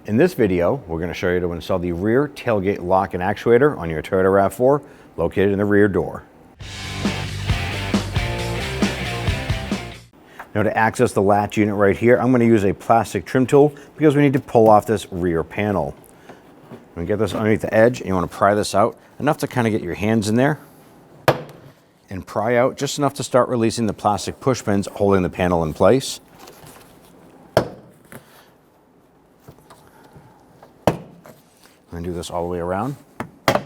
In this video, we're going to show you to install the rear tailgate lock and actuator on your Toyota RAV4 located in the rear door. Now to access the latch unit right here, I'm going to use a plastic trim tool because we need to pull off this rear panel. When you get this underneath the edge and you want to pry this out, enough to kind of get your hands in there and pry out just enough to start releasing the plastic push pins holding the panel in place. I'm going to do this all the way around. I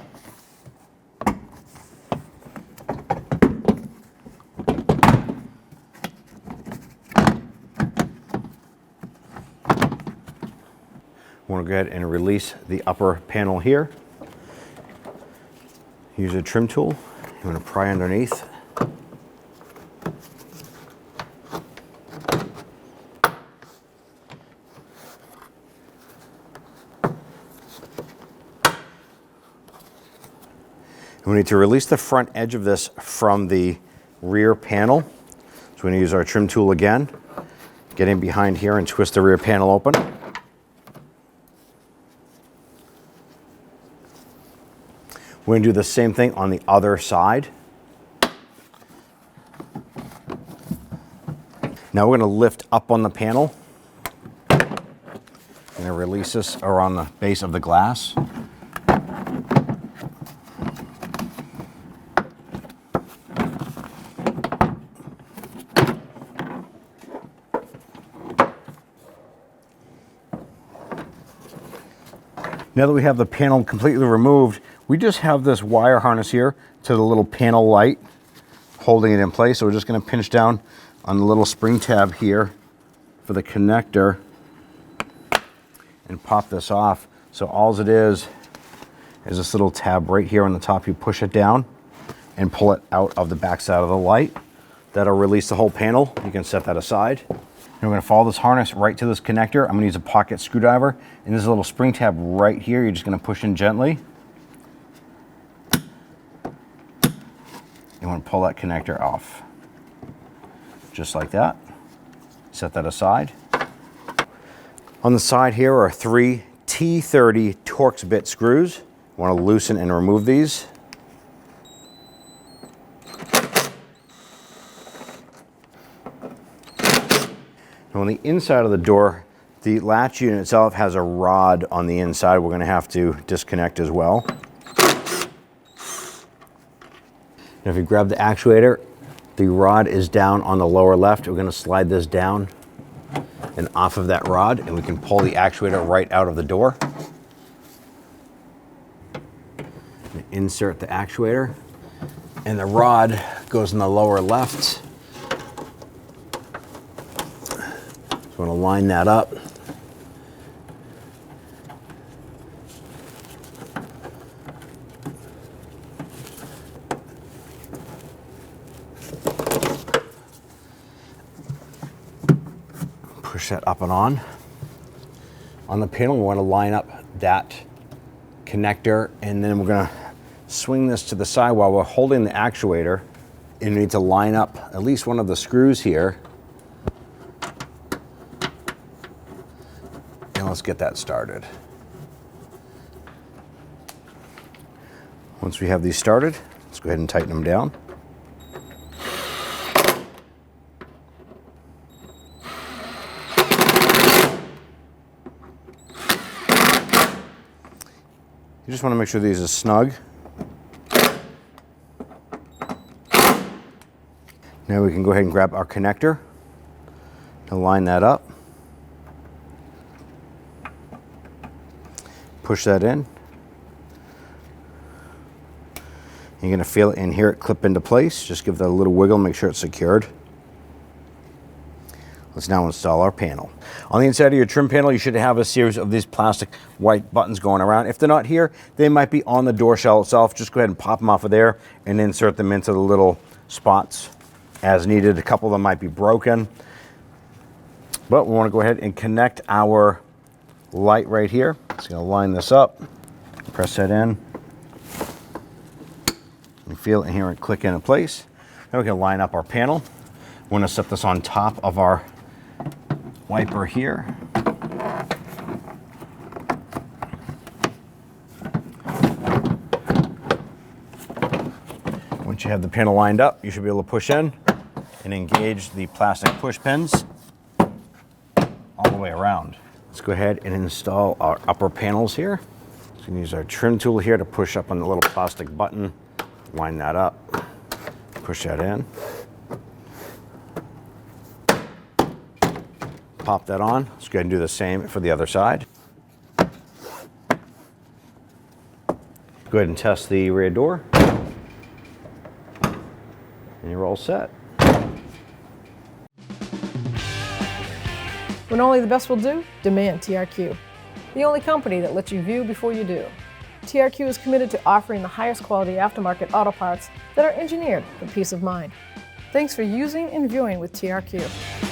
want to go ahead and release the upper panel here. Use a trim tool. You want to pry underneath. We need to release the front edge of this from the rear panel. So we're going to use our trim tool again. Get in behind here and twist the rear panel open. We're going to do the same thing on the other side. Now we're going to lift up on the panel. I'm going to release this around the base of the glass. Now that we have the panel completely removed, we just have this wire harness here to the little panel light holding it in place. So we're just going to pinch down on the little spring tab here for the connector and pop this off. So all it is this little tab right here on the top. You push it down and pull it out of the back side of the light. That'll release the whole panel. You can set that aside. And we're going to follow this harness right to this connector. I'm going to use a pocket screwdriver, and there's a little spring tab right here. You're just going to push in gently. You want to pull that connector off. Just like that. Set that aside. On the side here are 3 T30 Torx bit screws. You want to loosen and remove these. On the inside of the door, the latch unit itself has a rod on the inside we're going to have to disconnect as well. Now if you grab the actuator, the rod is down on the lower left. We're going to slide this down and off of that rod, and we can pull the actuator right out of the door. Insert the actuator, and the rod goes in the lower left. I'm going to line that up. Push that up and on. On the panel, we want to line up that connector, and then we're going to swing this to the side while we're holding the actuator. And we need to line up at least one of the screws here. Let's get that started. Once we have these started, let's go ahead and tighten them down. You just want to make sure these are snug. Now we can go ahead and grab our connector and line that up. Push that in. You're going to feel it and hear it clip into place. Just give that a little wiggle, make sure it's secured. Let's now install our panel. On the inside of your trim panel, you should have a series of these plastic white buttons going around. If they're not here, they might be on the door shell itself. Just go ahead and pop them off of there and insert them into the little spots as needed. A couple of them might be broken. But we want to go ahead and connect our light right here. Just going to line this up, press that in. You feel it and hear it click into place. Now we can line up our panel. We're going to set this on top of our wiper here. Once you have the panel lined up, you should be able to push in and engage the plastic push pins all the way around. Let's go ahead and install our upper panels here. So we can use our trim tool here to push up on the little plastic button, line that up, push that in, pop that on. Let's go ahead and do the same for the other side. Go ahead and test the rear door, and you're all set. When only the best will do, demand TRQ. The only company that lets you view before you do. TRQ is committed to offering the highest quality aftermarket auto parts that are engineered for peace of mind. Thanks for using and viewing with TRQ.